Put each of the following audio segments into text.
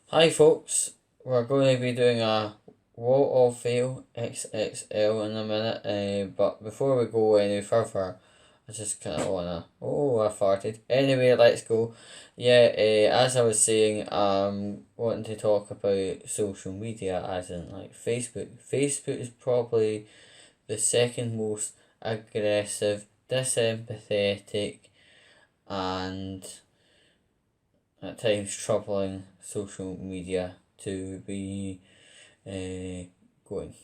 Hi folks, we're going to be doing a Wall of Fail XXL in a minute, but before we go any further, I just kind of wanna. Oh, I farted. Anyway, let's go. Yeah, as I was saying, wanting to talk about social media, as in like Facebook. Facebook is probably the second most aggressive, disempathetic, and at times troubling social media to be going.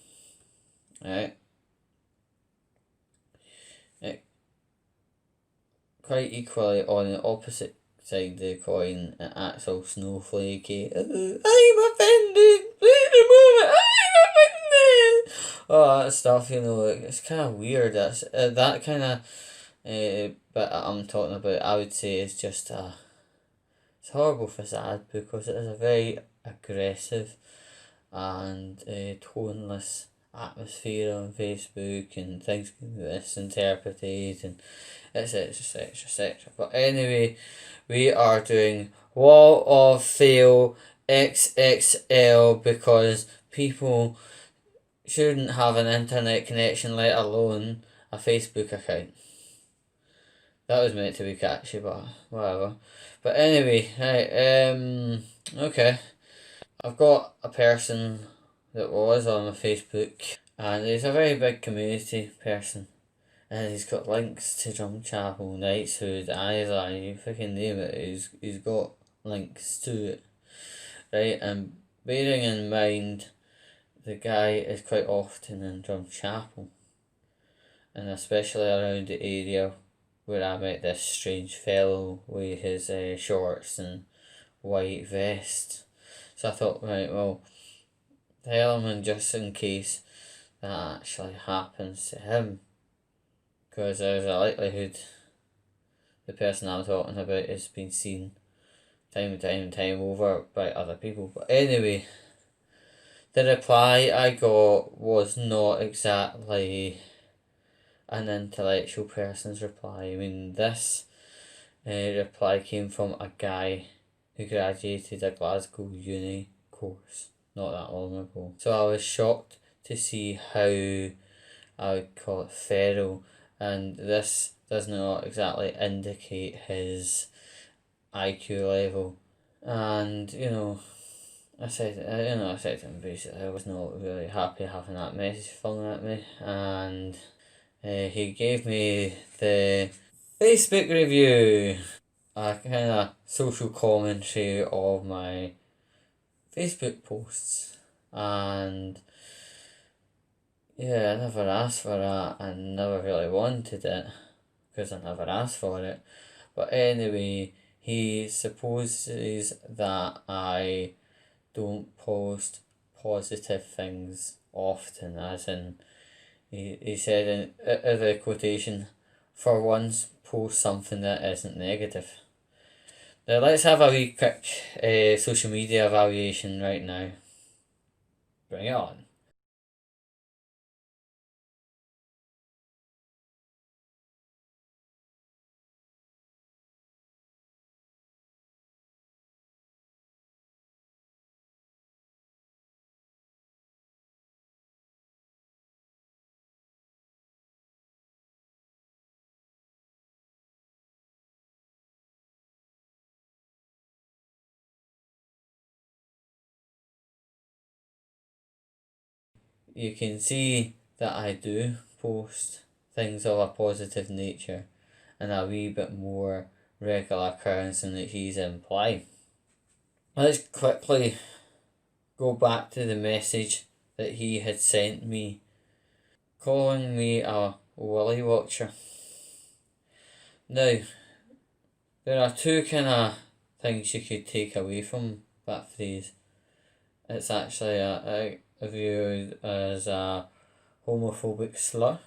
Right? Uh, Quite equally on the opposite side of the coin, it acts all snowflakey. I'm offended! Please remove it! I'm offended! All that stuff, it's kind of weird. That kind of bit I'm talking about, I would say, is just it's a horrible facade because it is a very aggressive and toneless atmosphere on Facebook, and things can be misinterpreted and etc etc etc. But anyway, we are doing Wall of Fail XXL because people shouldn't have an internet connection, let alone a Facebook account. That was meant to be catchy, but whatever. But anyway, right, okay. I've got a person that was on my Facebook, and he's a very big community person, and he's got links to Drumchapel, Knightshood, Isla, you fucking name it, he's got links to it, right? And bearing in mind, the guy is quite often in Drumchapel, and especially around the area where I met this strange fellow with his shorts and white vest. So I thought, right, well, tell him just in case that actually happens to him, because there's a likelihood the person I'm talking about has been seen time and time and time over by other people. But anyway, the reply I got was not exactly an intellectual person's reply. I mean, this reply came from a guy who graduated a Glasgow uni course not that long ago. So I was shocked to see how, I would call it, feral, and this does not exactly indicate his IQ level. And I said to him basically I was not really happy having that message flung at me, and he gave me the Facebook review, a kind of social commentary of my Facebook posts, and yeah, I never asked for that. I never really wanted it because I never asked for it. But anyway, he supposes that I don't post positive things often, as in, he said in the quotation, for once post something that isn't negative. Now let's have a wee quick social media evaluation right now. Bring it on. You can see that I do post things of a positive nature and a wee bit more regular occurrence than that he's implying. Let's quickly go back to the message that he had sent me, calling me a willy watcher. Now, there are two kind of things you could take away from that phrase. It's actually a viewed as a homophobic slur,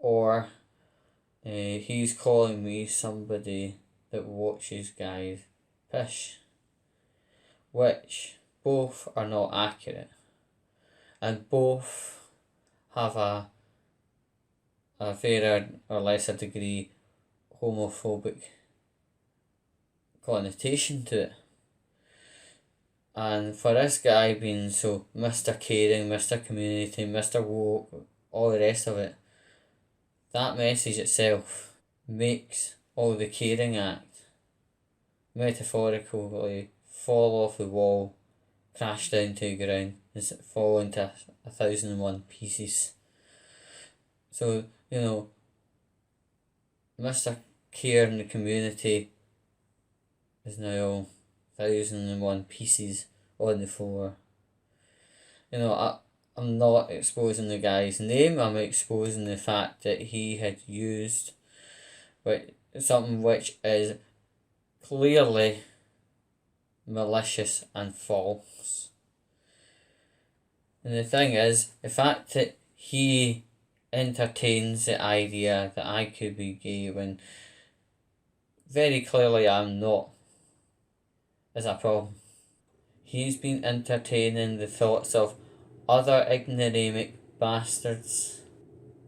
or he's calling me somebody that watches guys pish, which both are not accurate, and both have a greater or lesser degree homophobic connotation to it. And for this guy being so Mr. Caring, Mr. Community, Mr. Woke, all the rest of it, that message itself makes all the caring act metaphorically fall off the wall, crash down to the ground, and fall into 1,001 pieces. So, Mr. Care in the community is now 1,001 pieces on the floor. I'm not exposing the guy's name, I'm exposing the fact that he had used something which is clearly malicious and false. And the thing is, the fact that he entertains the idea that I could be gay when very clearly I'm not is a problem. He's been entertaining the thoughts of other ignoramic bastards,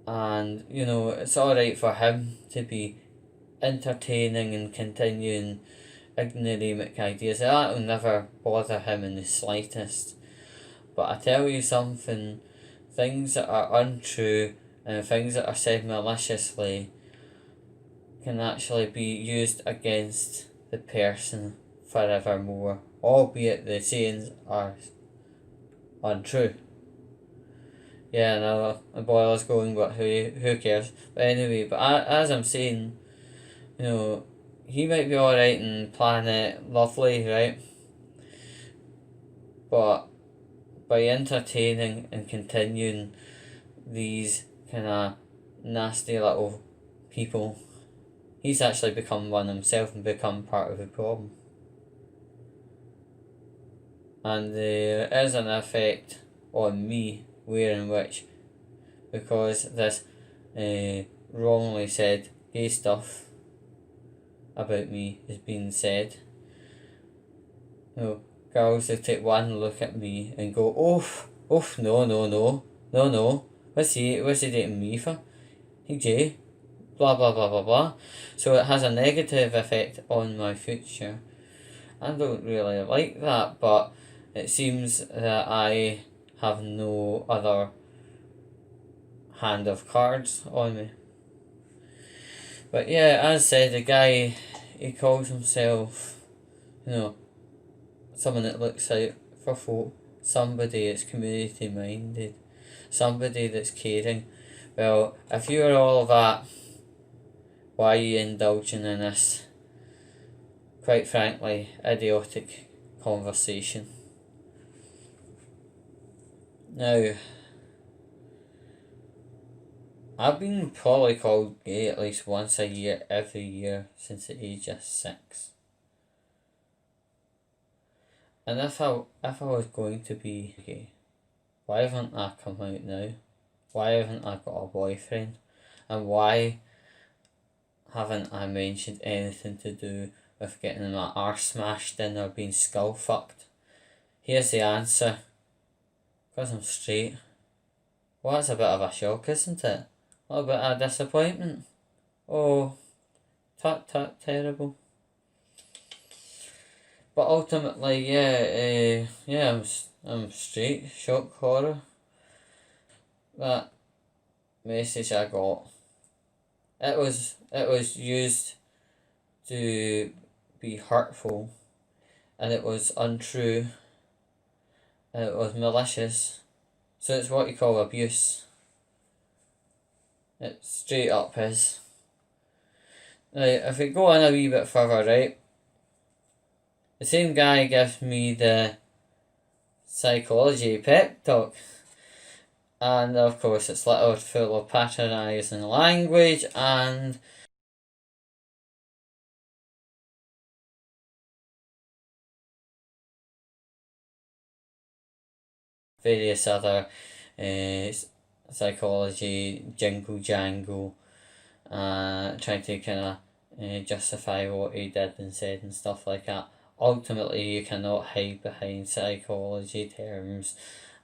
and it's alright for him to be entertaining and continuing ignoramic ideas. That will never bother him in the slightest. But I tell you something, things that are untrue and things that are said maliciously can actually be used against the person forevermore, albeit the sayings are untrue. Yeah, no, the boiler's going, but who cares? But anyway, as I'm saying, he might be alright in Planet Lovely, right? But by entertaining and continuing these kind of nasty little people, he's actually become one himself and become part of the problem. And there is an effect on me wherein which, because this wrongly said gay stuff about me is being said, girls will take one look at me and go, no, what's he dating me for? He gay, blah blah blah blah blah. So it has a negative effect on my future. I don't really like that, but it seems that I have no other hand of cards on me. But yeah, as said, the guy, he calls himself, someone that looks out for folk, somebody that's community minded, somebody that's caring. Well, if you're all of that, why are you indulging in this, quite frankly, idiotic conversation? Now, I've been probably called gay at least once a year, every year, since the age of 6. And if I was going to be gay, why haven't I come out now? Why haven't I got a boyfriend? And why haven't I mentioned anything to do with getting my arse smashed in or being skull fucked? Here's the answer. Because I'm straight. Well, that's a bit of a shock, isn't it? A little bit of disappointment. Oh, tut, terrible. But ultimately, I'm straight. Shock, horror. That message I got, it was used to be hurtful, and it was untrue, and it was malicious. So it's what you call abuse. It straight up is. Now, if we go on a wee bit further, right, the same guy gives me the psychology pep talk. And of course it's littered full of patronising language and various other psychology jingle jangle, trying to kind of justify what he did and said and stuff like that. Ultimately, you cannot hide behind psychology terms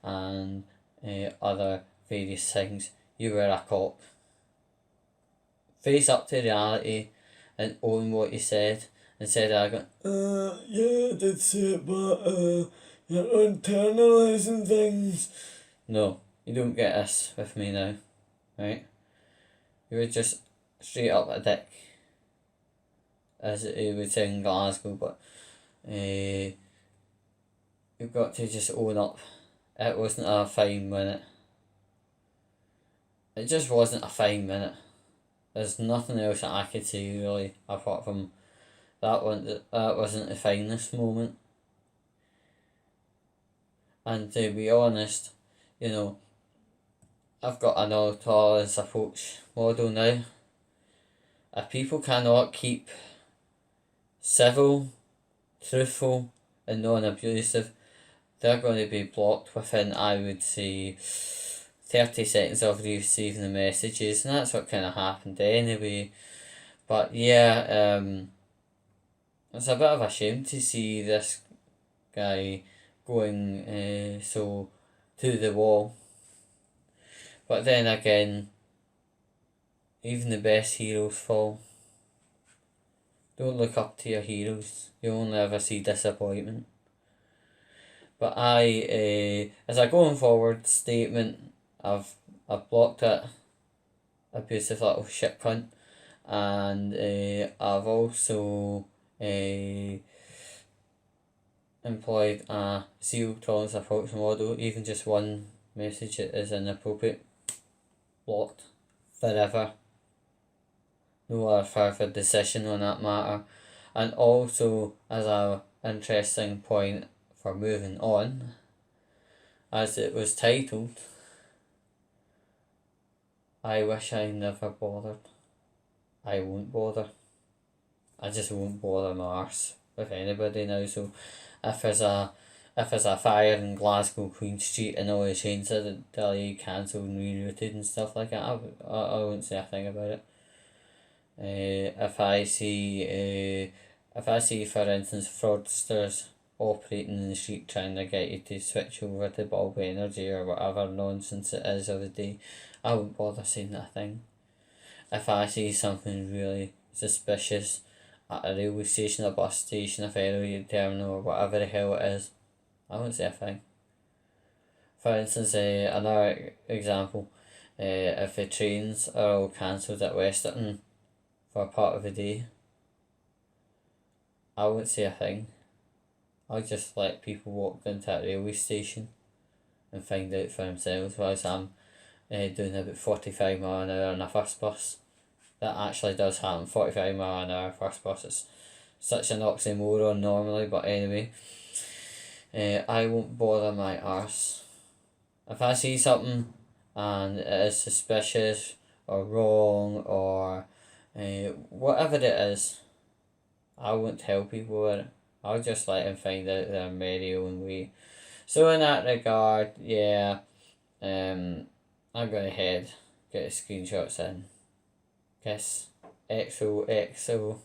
and other various things. You were a cock. Face up to reality and own what you said instead of going, yeah, I did say it, but you're internalising things. No, you don't get this with me now, right? You were just straight up a dick, as he would say in Glasgow, but you've got to just own up. It wasn't a fine minute. It just wasn't a fine minute. There's nothing else that I could say really apart from that one. That wasn't the finest moment. And to be honest, you know, I've got another tolerance approach model now. If people cannot keep civil, truthful, and non-abusive, they're going to be blocked within, I would say, 30 seconds of receiving the messages, and that's what kind of happened anyway. But yeah, it's a bit of a shame to see this guy going so to the wall. But then again, even the best heroes fall. Don't look up to your heroes. You'll only ever see disappointment. But as a going forward statement, I've blocked it. Abusive little shit cunt. And I've also employed a zero tolerance approach model. Even just one message is inappropriate. Blocked. Forever. No other further decision on that matter. And also, as a interesting point for moving on, as it was titled, I wish I never bothered. I won't bother. I just won't bother my arse with anybody now. So if there's a fire in Glasgow Queen Street and all the chains are delayed, cancelled and rerouted and stuff like that, I won't say a thing about it. If I see for instance fraudsters operating in the street trying to get you to switch over to bulb energy or whatever nonsense it is of the day, I won't bother saying a thing. If I see something really suspicious at a railway station, a bus station, a ferry terminal or whatever the hell it is, I won't say a thing. For instance, another example, if the trains are all cancelled at Westerton for part of the day, I won't say a thing. I'll just let people walk into that railway station and find out for themselves, whilst I'm doing about 45 mile an hour on a first bus. That actually does happen, 45 mile an hour first bus. It's such an oxymoron normally, but anyway, I won't bother my arse. If I see something and it is suspicious or wrong or whatever it is, I won't tell people about it. I'll just let them find out their merry own way. So in that regard, yeah, I'm going ahead, get the screenshots in. Kiss. XOXO.